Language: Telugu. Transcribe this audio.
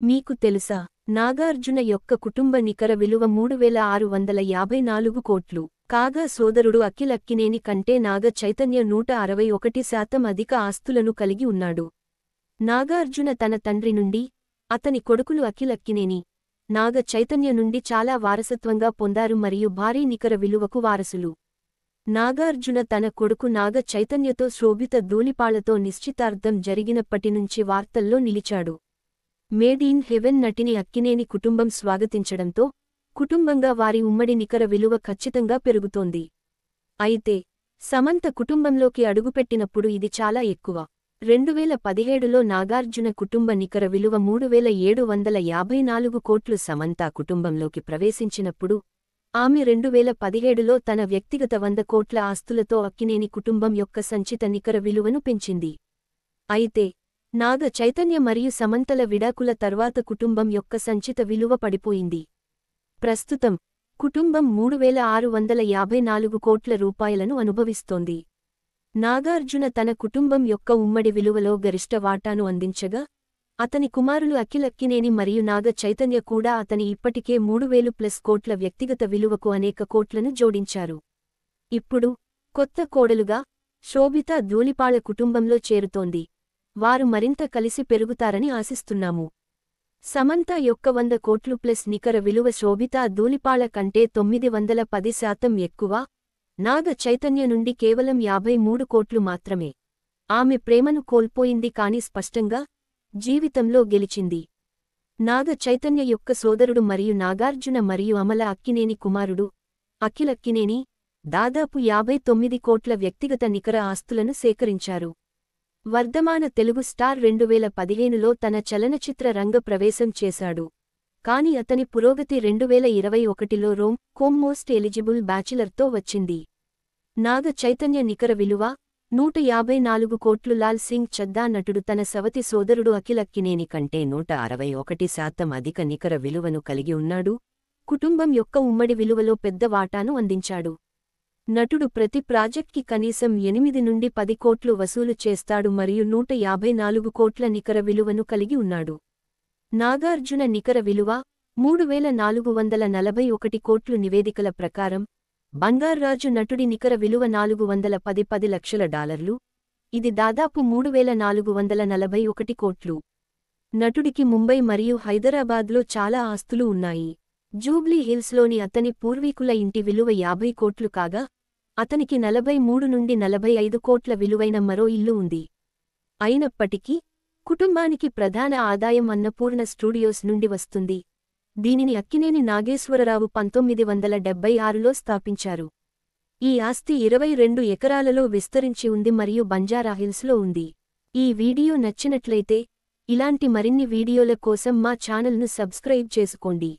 మీకు తెలుసా, నాగార్జున యొక్క కుటుంబ నికర విలువ 3654 కోట్లు. కాగా సోదరుడు అఖిల్ అక్కినేని కంటే నాగ చైతన్య 161% అధిక ఆస్తులను కలిగి ఉన్నాడు. నాగార్జున తన తండ్రి నుండి, అతని కొడుకులు అఖిల్ అక్కినేని, నాగ చైతన్య నుండి చాలా వారసత్వంగా పొందారు మరియు భారీ నికర విలువకు వారసులు. నాగార్జున తన కొడుకు నాగ చైతన్యతో శోభిత ధూళిపాళతో నిశ్చితార్థం జరిగినప్పటి నుంచి వార్తల్లో నిలిచాడు. మేడ్ ఇన్ హెవెన్ నటిని అక్కినేని కుటుంబం స్వాగతించడంతో కుటుంబంగా వారి ఉమ్మడి నికర విలువ ఖచ్చితంగా పెరుగుతోంది. అయితే సమంత కుటుంబంలోకి అడుగుపెట్టినప్పుడు ఇది చాలా ఎక్కువ. 2017లో నాగార్జున కుటుంబ నికర విలువ 3754 కోట్లు. సమంత కుటుంబంలోకి ప్రవేశించినప్పుడు ఆమె 2017లో తన వ్యక్తిగత 100 కోట్ల ఆస్తులతో అక్కినేని కుటుంబం యొక్క సంచిత నికర విలువను పెంచింది. అయితే నాగ చైతన్య మరియు సమంతల విడాకుల తర్వాత కుటుంబం యొక్క సంచిత విలువ పడిపోయింది. ప్రస్తుతం కుటుంబం 3654 కోట్ల రూపాయలను అనుభవిస్తోంది. నాగార్జున తన కుటుంబం యొక్క ఉమ్మడి విలువలో గరిష్ట వాటాను అందించగా, అతని కుమారులు అఖిల్ అక్కినేని మరియు నాగ చైతన్య కూడా అతని ఇప్పటికే 3000+ కోట్ల వ్యక్తిగత విలువకు అనేక కోట్లను జోడించారు. ఇప్పుడు కొత్త కోడలుగా శోభిత ధూళిపాళ కుటుంబంలో చేరుతోంది. వారు మరింత కలిసి పెరుగుతారని ఆశిస్తున్నాము. సమంత యొక్క 100 కోట్లు ప్లస్ నికర విలువ శోభిత ధూళిపాళ కంటే 910% ఎక్కువ. నాగ చైతన్య నుండి కేవలం 53 కోట్లు మాత్రమే. ఆమె ప్రేమను కోల్పోయింది కానీ స్పష్టంగా జీవితంలో గెలిచింది. నాగ చైతన్య యొక్క సోదరుడు మరియు నాగార్జున మరియు అమల అక్కినేని కుమారుడు అఖిల్ అక్కినేని దాదాపు 59 కోట్ల వ్యక్తిగత నికర ఆస్తులను సేకరించారు. వర్ధమాన తెలుగు స్టార్ 2015లో తన చలనచిత్ర రంగ ప్రవేశం చేశాడు. కాని అతని పురోగతి 2021లో రోమ్ మోస్ట్ ఎలిజిబుల్ బ్యాచిలర్తో వచ్చింది. నాగ చైతన్య నికర విలువ 154 కోట్లు. లాల్ సింగ్ చద్దా నటుడు తన సవతి సోదరుడు అఖిల్ అక్కినేని కంటే 161% అధిక నికర విలువను కలిగి ఉన్నాడు. కుటుంబం యొక్క ఉమ్మడి విలువలో పెద్ద వాటాను అందించాడు. నటుడు ప్రతి ప్రాజెక్ట్కి కనీసం 8 నుండి 10 కోట్లు వసూలు చేస్తాడు మరియు 154 కోట్ల నికర విలువను కలిగి ఉన్నాడు. నాగార్జున నికర విలువ 3441 కోట్లు. నివేదికల ప్రకారం బంగార్రాజు నటుడి నికర విలువ $410 లక్షల. ఇది దాదాపు 3441 కోట్లు. నటుడికి ముంబై మరియు హైదరాబాద్లో చాలా ఆస్తులు ఉన్నాయి. జూబ్లీ హిల్స్లోని అతని పూర్వీకుల ఇంటి విలువ 50 కోట్లు కాగా, అతనికి 43 నుండి 45 కోట్ల విలువైన మరో ఇల్లు ఉంది. అయినప్పటికీ కుటుంబానికి ప్రధాన ఆదాయం అన్నపూర్ణ స్టూడియోస్ నుండి వస్తుంది. దీనిని అక్కినేని నాగేశ్వరరావు 1976లో స్థాపించారు. ఈ ఆస్తి 22 ఎకరాలలో విస్తరించి ఉంది మరియు బంజారాహిల్స్లో ఉంది. ఈ వీడియో నచ్చినట్లయితే ఇలాంటి మరిన్ని వీడియోల కోసం మా ఛానల్ను సబ్స్క్రైబ్ చేసుకోండి.